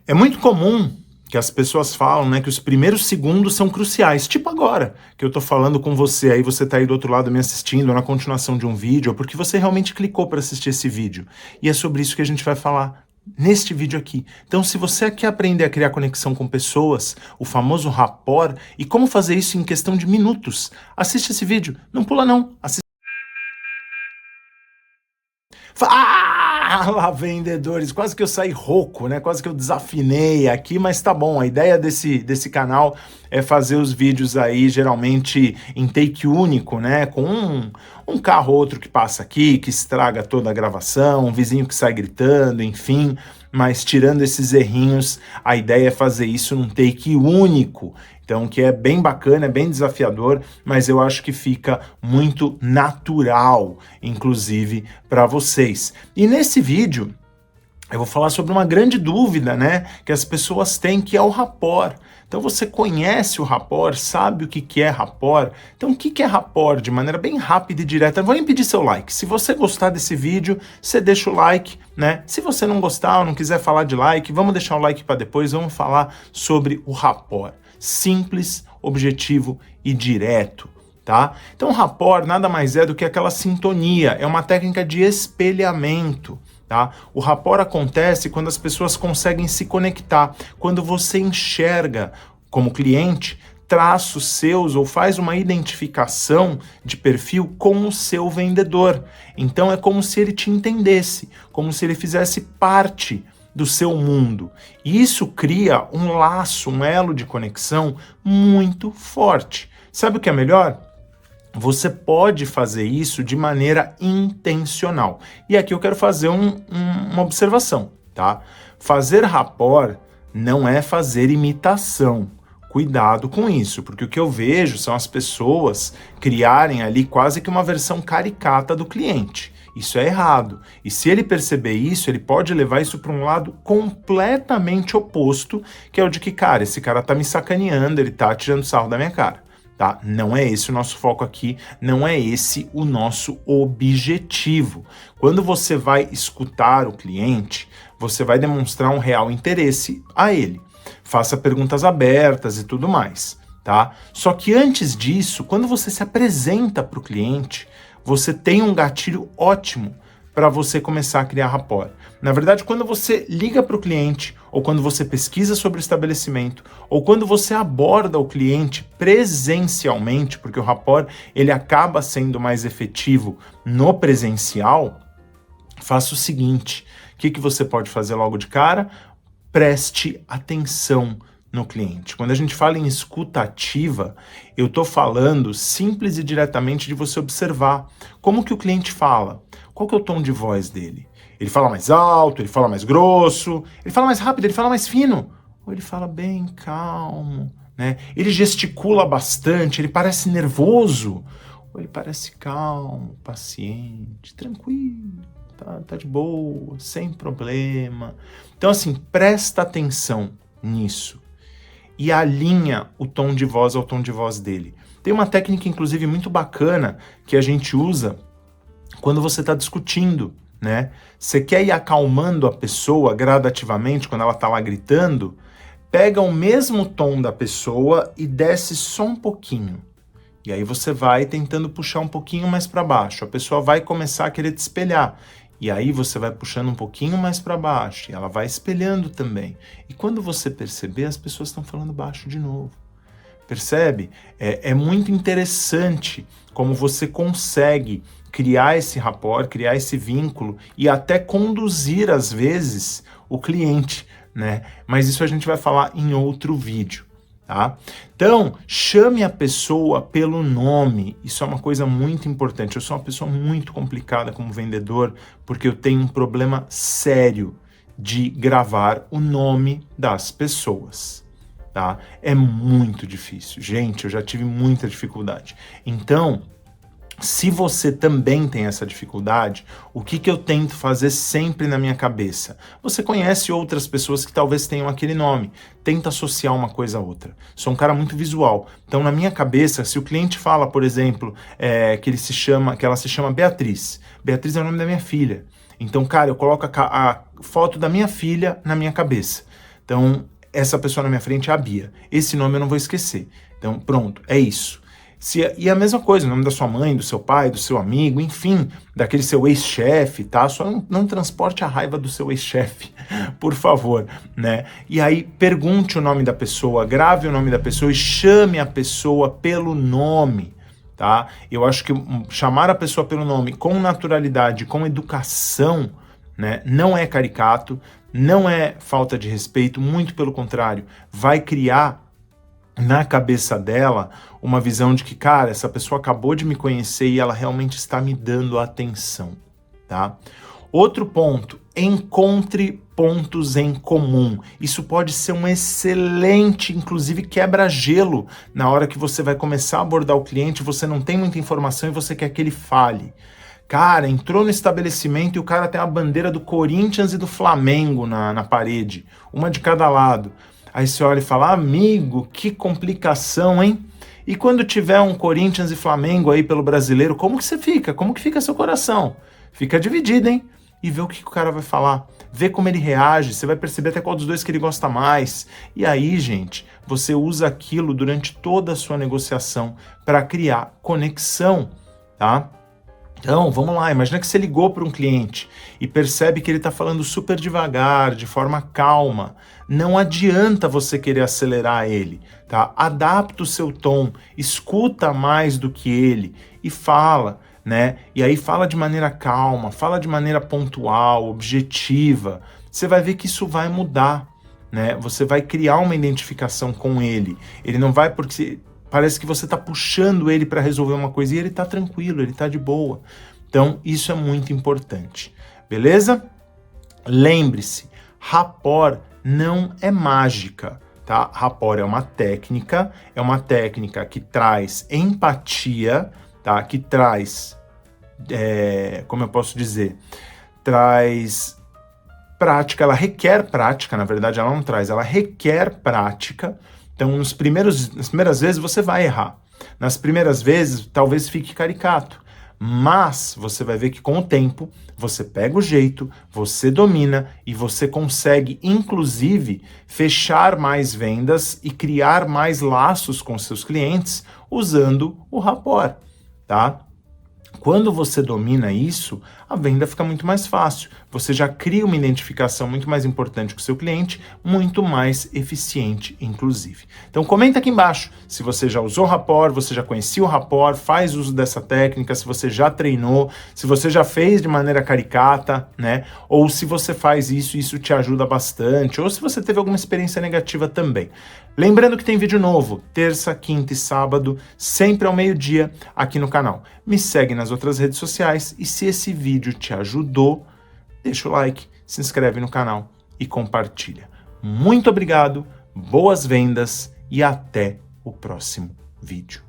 É muito comum que as pessoas falam, né, que os primeiros segundos são cruciais, tipo agora, que eu tô falando com você, aí você tá aí do outro lado me assistindo, ou na continuação de um vídeo, ou porque você realmente clicou para assistir esse vídeo. E é sobre isso que a gente vai falar neste vídeo aqui. Então, se você quer aprender a criar conexão com pessoas, o famoso rapport, e como fazer isso em questão de minutos, assiste esse vídeo. Não pula não, assiste. Fala, vendedores! Quase que eu saí rouco, né? Quase que eu desafinei aqui, mas tá bom. A ideia desse canal é fazer os vídeos aí, geralmente em take único, né? Com um carro ou outro que passa aqui, que estraga toda a gravação, um vizinho que sai gritando, enfim. Mas tirando esses errinhos, a ideia é fazer isso num take único. Então, que é bem bacana, é bem desafiador, mas eu acho que fica muito natural, inclusive, para vocês. E nesse vídeo, eu vou falar sobre uma grande dúvida, né, que as pessoas têm, que é o rapport. Então você conhece o rapport, sabe o que é rapport? Então o que é rapport de maneira bem rápida e direta? Não vou nem pedir seu like. Se você gostar desse vídeo, você deixa o like, né? Se você não gostar ou não quiser falar de like, vamos deixar o like para depois, vamos falar sobre o rapport. Simples, objetivo e direto. Tá? Então, rapport nada mais é do que aquela sintonia, é uma técnica de espelhamento. Tá? O rapport acontece quando as pessoas conseguem se conectar, quando você enxerga, como cliente, traços seus ou faz uma identificação de perfil com o seu vendedor. Então, é como se ele te entendesse, como se ele fizesse parte do seu mundo. E isso cria um laço, um elo de conexão muito forte. Sabe o que é melhor? Você pode fazer isso de maneira intencional. E aqui eu quero fazer uma observação, tá? Fazer rapport não é fazer imitação. Cuidado com isso, porque o que eu vejo são as pessoas criarem ali quase que uma versão caricata do cliente. Isso é errado. E se ele perceber isso, ele pode levar isso para um lado completamente oposto, que é o de que, cara, esse cara tá me sacaneando, ele tá tirando sarro da minha cara. Tá? Não é esse o nosso foco aqui, não é esse o nosso objetivo. Quando você vai escutar o cliente, você vai demonstrar um real interesse a ele. Faça perguntas abertas e tudo mais, tá? Só que antes disso, quando você se apresenta para o cliente, você tem um gatilho ótimo para você começar a criar rapport. Na verdade, quando você liga para o cliente, ou quando você pesquisa sobre o estabelecimento, ou quando você aborda o cliente presencialmente, porque o rapport ele acaba sendo mais efetivo no presencial, faça o seguinte: o que você pode fazer logo de cara? Preste atenção no cliente. Quando a gente fala em escuta ativa, eu estou falando simples e diretamente de você observar como que o cliente fala, qual que é o tom de voz dele. Ele fala mais alto, ele fala mais grosso, ele fala mais rápido, ele fala mais fino, ou ele fala bem calmo, né? Ele gesticula bastante, ele parece nervoso, ou ele parece calmo, paciente, tranquilo, tá de boa, sem problema. Então assim, presta atenção nisso e alinha o tom de voz ao tom de voz dele. Tem uma técnica, inclusive, muito bacana que a gente usa quando você está discutindo, né? Você quer ir acalmando a pessoa gradativamente quando ela está lá gritando, pega o mesmo tom da pessoa e desce só um pouquinho. E aí você vai tentando puxar um pouquinho mais para baixo. A pessoa vai começar a querer te espelhar. E aí você vai puxando um pouquinho mais para baixo, e ela vai espelhando também. E quando você perceber, as pessoas estão falando baixo de novo. Percebe? É muito interessante como você consegue criar esse rapport, criar esse vínculo e até conduzir, às vezes, o cliente, né? Mas isso a gente vai falar em outro vídeo. Tá? Então, chame a pessoa pelo nome. Isso é uma coisa muito importante. Eu sou uma pessoa muito complicada como vendedor, porque eu tenho um problema sério de gravar o nome das pessoas. Tá? É muito difícil. Gente, eu já tive muita dificuldade. Então, se você também tem essa dificuldade, o que eu tento fazer sempre na minha cabeça? Você conhece outras pessoas que talvez tenham aquele nome. Tenta associar uma coisa a outra. Sou um cara muito visual. Então, na minha cabeça, se o cliente fala, por exemplo, que ela se chama Beatriz. Beatriz é o nome da minha filha. Então, cara, eu coloco a foto da minha filha na minha cabeça. Então, essa pessoa na minha frente é a Bia. Esse nome eu não vou esquecer. Então, pronto, é isso. E a mesma coisa, o nome da sua mãe, do seu pai, do seu amigo, enfim, daquele seu ex-chefe, tá? Só não transporte a raiva do seu ex-chefe, por favor, né? E aí, pergunte o nome da pessoa, grave o nome da pessoa e chame a pessoa pelo nome, tá? Eu acho que chamar a pessoa pelo nome com naturalidade, com educação, né, não é caricato, não é falta de respeito, muito pelo contrário, vai criar na cabeça dela uma visão de que, cara, essa pessoa acabou de me conhecer e ela realmente está me dando atenção, tá? Outro ponto, encontre pontos em comum. Isso pode ser um excelente, inclusive, quebra-gelo na hora que você vai começar a abordar o cliente, você não tem muita informação e você quer que ele fale. Cara, entrou no estabelecimento e o cara tem a bandeira do Corinthians e do Flamengo na parede, uma de cada lado. Aí você olha e fala, amigo, que complicação, hein? E quando tiver um Corinthians e Flamengo aí pelo brasileiro, como que você fica? Como que fica seu coração? Fica dividido, hein? E vê o que o cara vai falar. Vê como ele reage, você vai perceber até qual dos dois que ele gosta mais. E aí, gente, você usa aquilo durante toda a sua negociação para criar conexão, tá? Então, vamos lá, imagina que você ligou para um cliente e percebe que ele está falando super devagar, de forma calma. Não adianta você querer acelerar ele, tá? Adapta o seu tom, escuta mais do que ele e fala, né? E aí fala de maneira calma, fala de maneira pontual, objetiva. Você vai ver que isso vai mudar, né? Você vai criar uma identificação com ele. Ele não vai porque... Parece que você está puxando ele para resolver uma coisa e ele está tranquilo, ele está de boa. Então, isso é muito importante. Beleza? Lembre-se, rapport não é mágica, tá? Rapport é uma técnica que traz empatia, tá? Que traz, como eu posso dizer, traz prática, ela requer prática, na verdade ela não traz, ela requer prática. Então, nas primeiras vezes você vai errar. Nas primeiras vezes, talvez fique caricato. Mas você vai ver que com o tempo, você pega o jeito, você domina e você consegue, inclusive, fechar mais vendas e criar mais laços com seus clientes usando o rapport, tá? Quando você domina isso, a venda fica muito mais fácil. Você já cria uma identificação muito mais importante com o seu cliente, muito mais eficiente, inclusive. Então comenta aqui embaixo se você já usou rapport, você já conhecia o rapport, faz uso dessa técnica, se você já treinou, se você já fez de maneira caricata, né? Ou se você faz isso e isso te ajuda bastante, ou se você teve alguma experiência negativa também. Lembrando que tem vídeo novo, terça, quinta e sábado, sempre ao meio-dia, aqui no canal. Me segue nas outras redes sociais e se esse vídeo te ajudou, deixa o like, se inscreve no canal e compartilha. Muito obrigado, boas vendas e até o próximo vídeo.